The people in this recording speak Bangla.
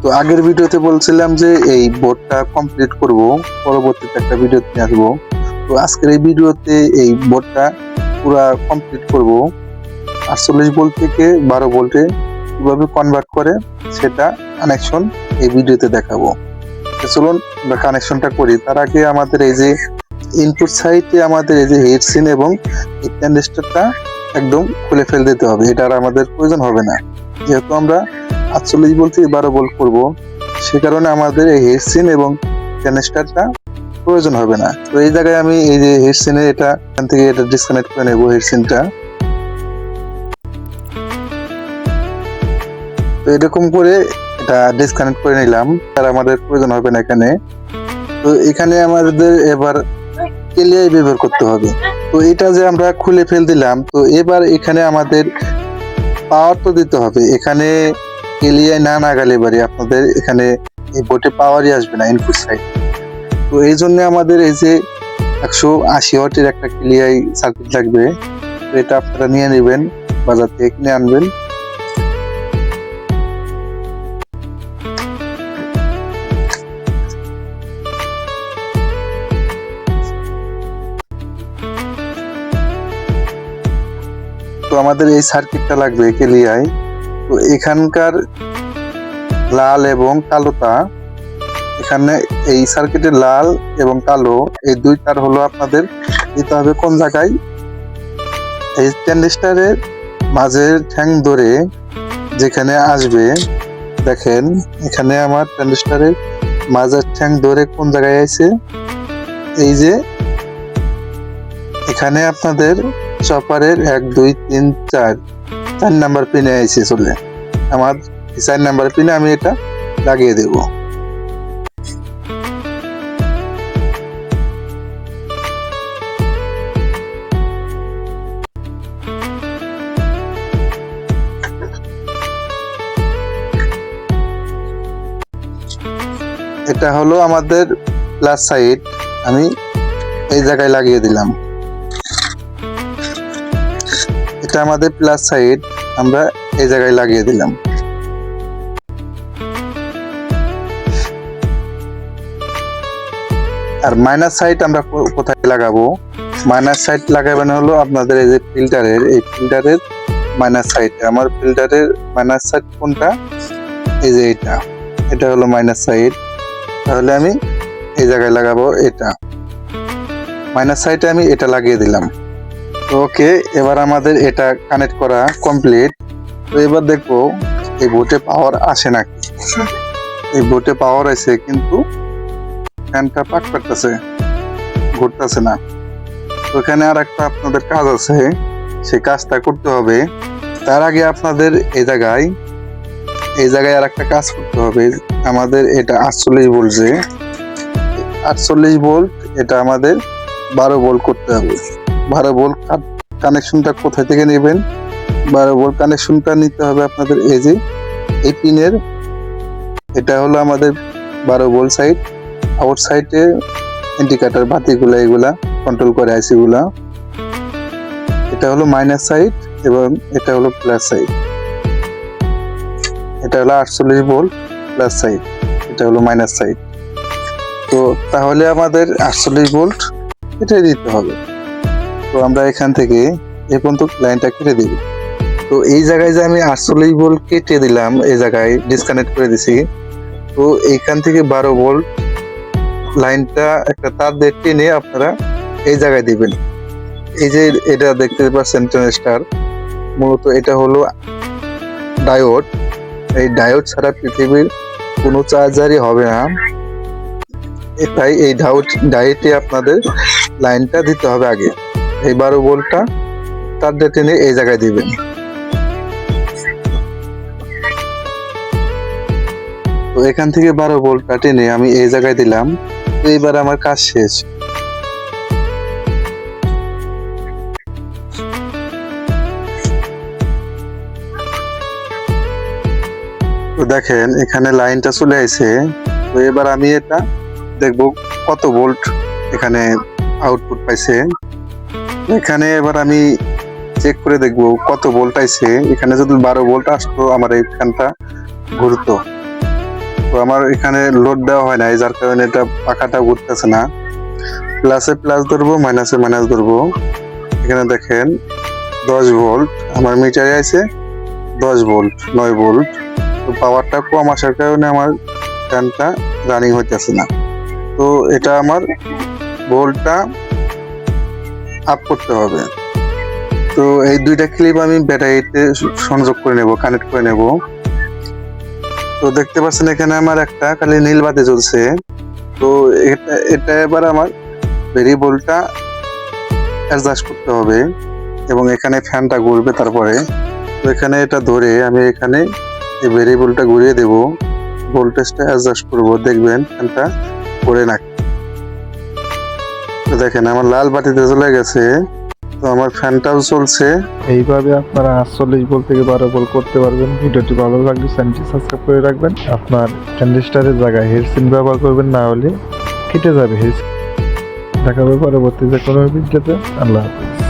তো আগের ভিডিওতে বলছিলাম যে এই বোর্ডটা কমপ্লিট করব, পরবর্তীতে একটা ভিডিও নিয়ে আসবো। তো আজকের এই ভিডিওতে এই বোর্ডটা পুরা কমপ্লিট করব। 48 ভোল্ট থেকে 12 ভোল্টে কিভাবে কনভার্ট করে সেটা কানেকশন এই ভিডিওতে দেখাবো। তো চলুন আমরা কানেকশনটা করি। তার আগে আমাদের এই যে ইনপুট সাইডে আমাদের এই যে হেডসিন এবং এই ট্রানজিস্টরটা একদম খুলে ফেলে দিতে হবে। এটা আর আমাদের প্রয়োজন হবে না, যেহেতু আমরা 48 ভোল্ট থেকে 12 ভোল্ট করবো, সে কারণে আমাদের এই হেডসিন এবং ট্রানজিস্টরটা প্রয়োজন হবে না। তো এই জায়গায় আমি এই যে হেডসিনের এটা এখান থেকে এটা ডিসকানেক্ট করে নেব হেডসিনটা। তো এরকম করে এটা ডিসকানেক্ট করে নিলাম, আর আমাদের প্রয়োজন হবে না এখানে। তো এখানে আমাদের এবার কেলিআই ব্যবহার করতে হবে। তো এটা যে আমরা খুলে ফেল দিলাম, তো এবার এখানে আমাদের পাওয়ার তো দিতে হবে। এখানে কেলিআই না লাগালে এবারে আপনাদের এখানে এই বোর্ডে পাওয়ারই আসবে না ইনপুট সাইড। তো এই জন্য আমাদের এই যে 180 ওয়াটের একটা কেলিআই সার্কিট লাগবে। তো এটা আপনারা নিয়ে নেবেন, বাজার থেকে কিনে আনবেন। তো আমাদের এই সার্কিটটা লাগবে কেলিআই। তো এখানকার লাল এবং কালোটা, এখানে এই সার্কিটের লাল এবং কালো এই দুই তার হলো আপনাদের দিতে হবে কোন জায়গায়, এই ট্রানজিস্টরের মাঝের ঠ্যাং ধরে যেখানে আসবে। দেখেন এখানে আমার ট্রানজিস্টরের মাঝের ঠ্যাং ধরে কোন জায়গায় আছে, এই যে এখানে আপনাদের চপারের 1 2 3 4 নাম্বার পিনে আছে চলে। আমার 4 নাম্বার পিনে আমি এটা লাগিয়ে দেব। এটা হলো আমাদের প্লাস সাইড, আমি এই জায়গায় লাগিয়ে দিলাম। এটা আমাদের প্লাস সাইড, আমরা এই জায়গায় লাগিয়ে দিলাম। আর মাইনাস সাইড আমরা কোথায় লাগাবো? মাইনাস সাইড লাগাবেন হলো আপনাদের এই যে ফিল্টারের, এই ফিল্টারের মাইনাস সাইড। আমার ফিল্টারের মাইনাস সাইড কোনটা? এই যে এটা, এটা হলো মাইনাস সাইড। তাহলে আমি এই জায়গায় লাগাবো এটা মাইনাস সাইডে, আমি এটা লাগিয়ে দিলাম। ওকে, এবার আমাদের এটা কানেক্ট করা কমপ্লিট। তো এবার দেখবো এই বোর্ডে পাওয়ার আসে নাকি। এই বোর্ডে পাওয়ার আছে, কিন্তু ফ্যানটা পাক করতেছে, ঘুরতেছে না। তো এখানে আর একটা আপনাদের কাজ আছে, সেই কাজটা করতে হবে। তার আগে আপনাদের এই জায়গায় আর একটা কাজ করতে হবে। আমাদের এটা 48 ভোল্ট, যে 48 ভোল্ট, এটা আমাদের 12 ভোল্ট করতে হবে। 12 ভোল্ট কানেকশনটা কোথা থেকে নেবেন? 12 ভোল্ট কানেকশনটা নিতে হবে আপনাদের এই যে এই পিনের, এটা হলো আমাদের 12 ভোল্ট সাইড। আউট সাইডে ইন্ডিকেটর বাতিগুলা এগুলা কন্ট্রোল করে আইসি গুলা। এটা হলো মাইনাস সাইড এবং এটা হলো প্লাস সাইড। এটা হলো 48 ভোল্ট প্লাস সাইড, এটা হলো মাইনাস সাইড। তো তাহলে আমাদের 48 ভোল্ট এটাই দিতে হবে। তো আমরা এখান থেকে এ পর্যন্ত লাইনটা কেটে দিব। তো এই জায়গায় যে আমি 48 ভোল্ট কেটে দিলাম, এই জায়গায় ডিসকানেক্ট করে দিছি। তো এইখান থেকে 12 ভোল্ট লাইনটা একটা তার দিয়ে টেনে আপনারা এই জায়গায় দিবেন। এই যে এটা দেখতে পাচ্ছেন ট্রানজিস্টর, মূলত এটা হলো ডায়োড। এই ডায়োড ছাড়া পৃথিবীর কোনো চার্জারই হবে না। তাই এই ডায়োডে আপনাদের লাইনটা দিতে হবে আগে। এই 12 ভোল্টটা তার দিয়ে টেনে এই জায়গায় দিবেন। তো এখান থেকে 12 ভোল্টটা টেনে আমি এই জায়গায় দিলাম। তো এবার আমার কাজ শেষ। তো দেখেন এখানে লাইনটা চলে আসে। তো এবার আমি এটা দেখবো কত ভোল্ট এখানে আউটপুট পাইছে। এখানে এবার আমি চেক করে দেখবো কত ভোল্ট আইছে। এখানে যদি 12 ভোল্ট আসতো আমার এই ফ্যানটা ঘুরতো। তো আমার এখানে লোড দেওয়া হয় না, যার কারণে এটা পাখাটা ঘুরতেছে না। প্লাসে প্লাস ধরবো, মাইনাসে মাইনাস ধরবো। এখানে দেখেন 10 ভোল্ট আমার মিটারে আছে, 10 ভোল্ট 9 ভোল্ট। তো পাওয়ারটা কম আসার কারণে আমার ফ্যানটা রানিং হইতেছে না। তো এটা আমার ভোল্টটা আপ করতে হবে। তো এই দুইটা ক্লিপ আমি ব্যাটারিতে সংযোগ করে নেব, কানেক্ট করে নেব। তো দেখতে পাচ্ছেন এখানে আমার একটা খালি নীল বাতি জ্বলছে। তো এটা এবার আমার ভেরিয়েবলটা অ্যাডজাস্ট করতে হবে এবং এখানে ফ্যানটা ঘুরবে। তারপরে তো এখানে এটা ধরে আমি এখানে এই ভেরিয়েবলটা ঘুরিয়ে দেব, ভোল্টেজটা অ্যাডজাস্ট করব, দেখবেন ফ্যানটা ঘুরে না। তো দেখেন আমার লাল বাতিতে চলে গেছে, তো আমার ফ্যানটাও চলছে। এইভাবে আপনারা 48 ভোল্ট থেকে 12 ভোল্ট করতে পারবেন। ভিডিওটি ভালো লাগলে চ্যানেলটি সাবস্ক্রাইব করে রাখবেন। আপনার ট্রানজিস্টরের জায়গায় হেডসিন ব্যবহার করবেন, না হলে কেটে যাবে হেডসিন। দেখা হবে পরবর্তী যে কোনো ভিডিওতে। আল্লাহ হাফেজ।